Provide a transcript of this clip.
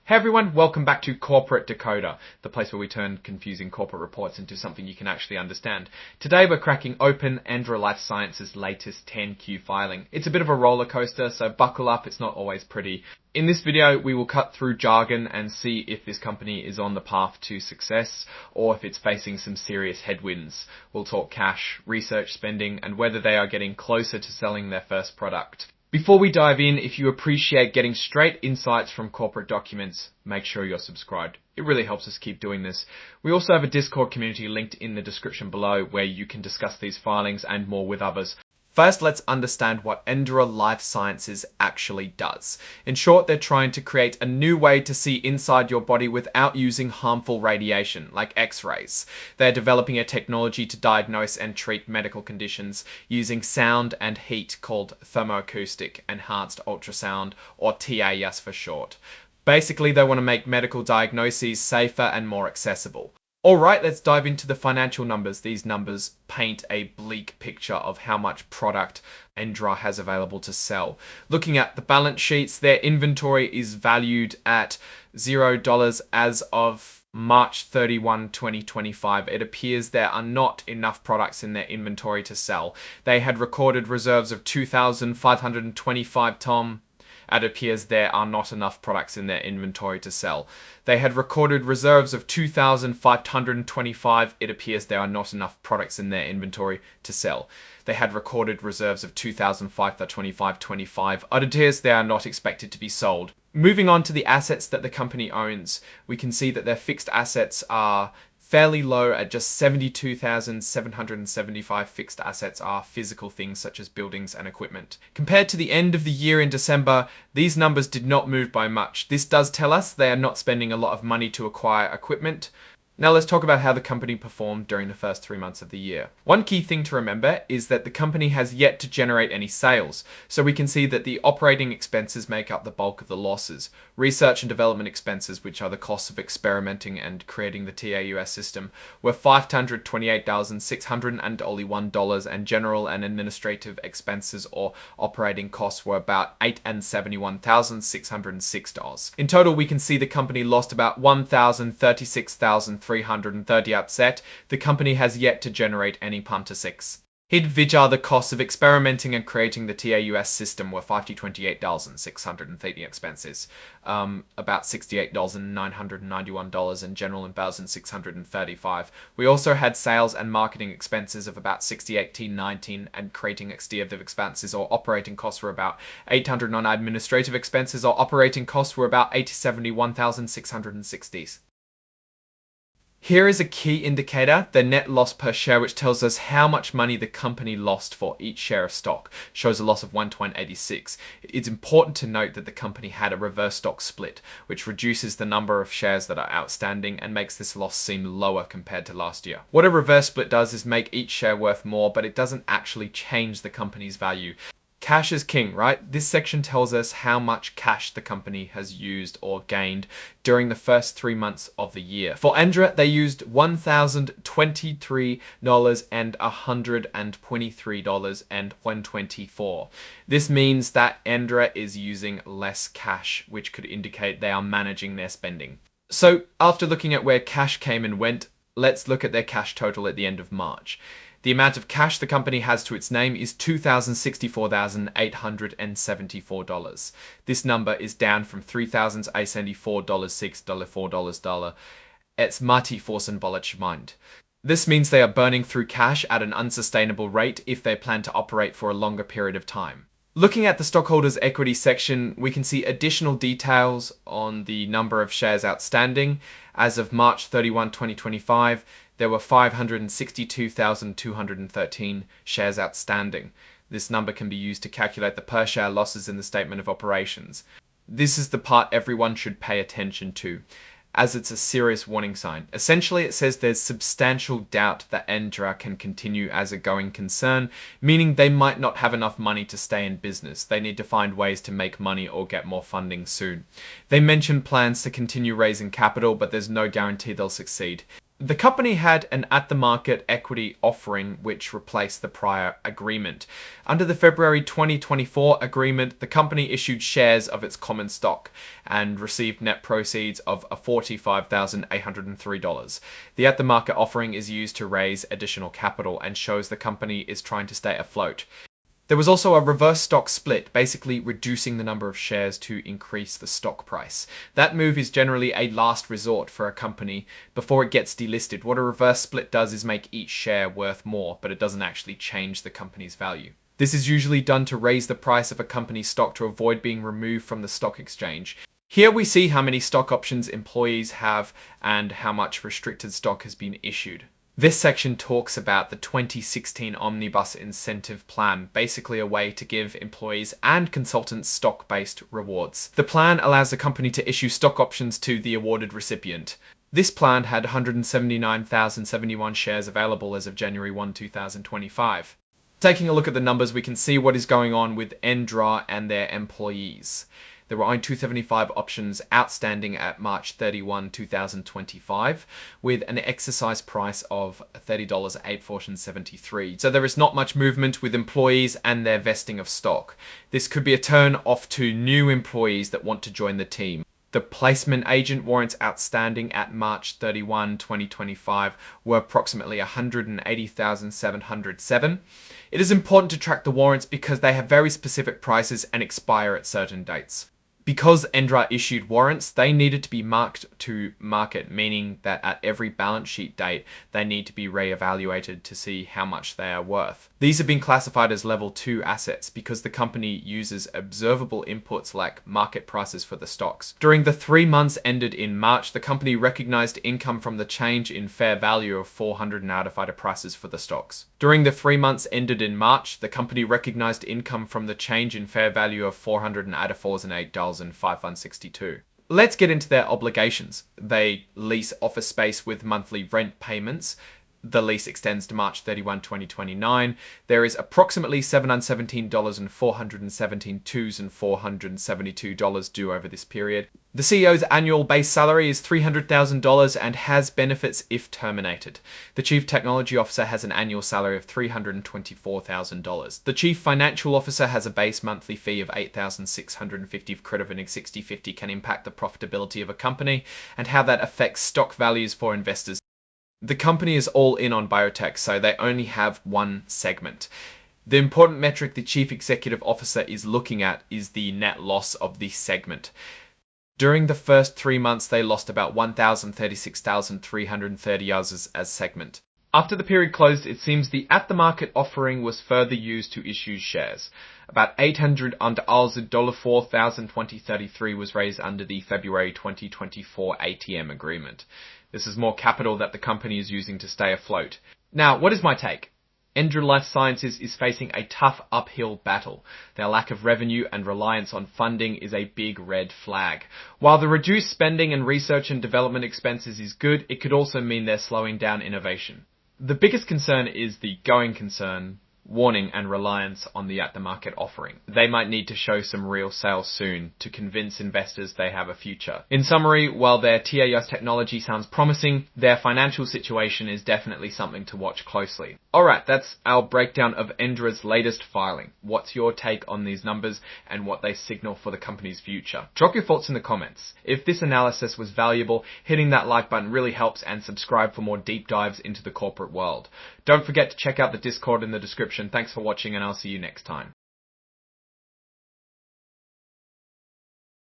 Hey everyone, welcome back to Corporate Decoder, the place where we turn confusing corporate reports into something you can actually understand. Today we're cracking open ENDRA Life Sciences' latest 10Q filing. It's a bit of a roller coaster, so buckle up, it's not always pretty. In this video, we will cut through jargon and see if this company is on the path to success or if it's facing some serious headwinds. We'll talk cash, research spending, and whether they are getting closer to selling their first product. Before we dive in, if you appreciate getting straight insights from corporate documents, make sure you're subscribed. It really helps us keep doing this. We also have a Discord community linked in the description below where you can discuss these filings and more with others. First, let's understand what ENDRA Life Sciences actually does. In short, they're trying to create a new way to see inside your body without using harmful radiation, like X-rays. They're developing a technology to diagnose and treat medical conditions using sound and heat called thermoacoustic enhanced ultrasound, or TAS for short. Basically, they want to make medical diagnoses safer and more accessible. Alright, let's dive into the financial numbers. These numbers paint a bleak picture of how much product ENDRA has available to sell. Looking at the balance sheets, their inventory is valued at $0 as of March 31, 2025. It appears there are not enough products in their inventory to sell. They had recorded reserves of 2,525 tom. It appears there are not enough products in their inventory to sell. They had recorded reserves of 2,525. It appears there are not enough products in their inventory to sell. They had recorded reserves of 2,525. It appears they are not expected to be sold. Moving on to the assets that the company owns, we can see that their fixed assets are fairly low at just 72,775 fixed assets are physical things such as buildings and equipment. Compared to the end of the year in December, these numbers did not move by much. This does tell us they are not spending a lot of money to acquire equipment. Now let's talk about how the company performed during the first 3 months of the year. One key thing to remember is that the company has yet to generate any sales, so we can see that the operating expenses make up the bulk of the losses. Research and development expenses, which are the costs of experimenting and creating the TAUS system, were $528,600 and only $1, and general and administrative expenses or operating costs were about $871,606. In total, we can see the company lost about 1,036,330 upset. The company has yet to generate any punter 6. Which are the costs of experimenting and creating the TAUS system were $528,630 expenses, about $68,991 and general and $1,635. We also had sales and marketing expenses of about $68,919 and creating extensive expenses or operating costs were about $800 on administrative expenses or operating costs were about $71,660. Here is a key indicator, the net loss per share, which tells us how much money the company lost for each share of stock. Shows a loss of 1.86. It's important to note that the company had a reverse stock split, which reduces the number of shares that are outstanding and makes this loss seem lower compared to last year. What a reverse split does is make each share worth more, but it doesn't actually change the company's value. Cash is king, right? This section tells us how much cash the company has used or gained during the first 3 months of the year. For ENDRA, they used $1,023 and $123 and $124. This means that ENDRA is using less cash, which could indicate they are managing their spending. So after looking at where cash came and went, let's look at their cash total at the end of March. The amount of cash the company has to its name is $2,064,874. This number is down from $3,874.6 It's Mati Forsen Bollich mind. This means they are burning through cash at an unsustainable rate if they plan to operate for a longer period of time. Looking at the stockholders' equity section, we can see additional details on the number of shares outstanding. As of March 31, 2025, there were 562,213 shares outstanding. This number can be used to calculate the per share losses in the statement of operations. This is the part everyone should pay attention to, as it's a serious warning sign. Essentially, it says there's substantial doubt that ENDRA can continue as a going concern, meaning they might not have enough money to stay in business. They need to find ways to make money or get more funding soon. They mention plans to continue raising capital, but there's no guarantee they'll succeed. The company had an at-the-market equity offering which replaced the prior agreement. Under the February 2024 agreement, the company issued shares of its common stock and received net proceeds of $45,803. The at-the-market offering is used to raise additional capital and shows the company is trying to stay afloat. There was also a reverse stock split, basically reducing the number of shares to increase the stock price. That move is generally a last resort for a company before it gets delisted. What a reverse split does is make each share worth more, but it doesn't actually change the company's value. This is usually done to raise the price of a company's stock to avoid being removed from the stock exchange. Here we see how many stock options employees have and how much restricted stock has been issued. This section talks about the 2016 Omnibus Incentive Plan, basically a way to give employees and consultants stock-based rewards. The plan allows the company to issue stock options to the awarded recipient. This plan had 179,071 shares available as of January 1, 2025. Taking a look at the numbers, we can see what is going on with ENDRA and their employees. There were only 275 options outstanding at March 31, 2025, with an exercise price of $30.0873. So there is not much movement with employees and their vesting of stock. This could be a turn off to new employees that want to join the team. The placement agent warrants outstanding at March 31, 2025 were approximately 180,707. It is important to track the warrants because they have very specific prices and expire at certain dates. Because ENDRA issued warrants, they needed to be marked to market, meaning that at every balance sheet date, they need to be reevaluated to see how much they are worth. These have been classified as level 2 assets because the company uses observable inputs like market prices for the stocks. During the 3 months ended in March, the company recognized income from the change in fair value of 400 notified prices for the stocks. During the 3 months ended in March, the company recognized income from the change in fair value of $408.0562. Let's get into their obligations. They lease office space with monthly rent payments. The lease extends to March 31, 2029. There is approximately $717 and $417 and $472 due over this period. The CEO's annual base salary is $300,000 and has benefits if terminated. The Chief Technology Officer has an annual salary of $324,000. The Chief Financial Officer has a base monthly fee of $8,650. Credit winning 60/50 can impact the profitability of a company and how that affects stock values for investors. The company is all in on biotech, so they only have one segment. The important metric the Chief Executive Officer is looking at is the net loss of this segment. During the first 3 months, they lost about 1,036,330 hours as segment. After the period closed, it seems the at-the-market offering was further used to issue shares. About 800 under $4,020.33 was raised under the February 2024 ATM agreement. This is more capital that the company is using to stay afloat. Now, what is my take? ENDRA Life Sciences is facing a tough uphill battle. Their lack of revenue and reliance on funding is a big red flag. While the reduced spending and research and development expenses is good, it could also mean they're slowing down innovation. The biggest concern is the going concern, warning and reliance on the at-the-market offering. They might need to show some real sales soon to convince investors they have a future. In summary, while their TAS technology sounds promising, their financial situation is definitely something to watch closely. Alright, that's our breakdown of ENDRA's latest filing. What's your take on these numbers and what they signal for the company's future? Drop your thoughts in the comments. If this analysis was valuable, hitting that like button really helps, and subscribe for more deep dives into the corporate world. Don't forget to check out the Discord in the description. Thanks for watching, and I'll see you next time.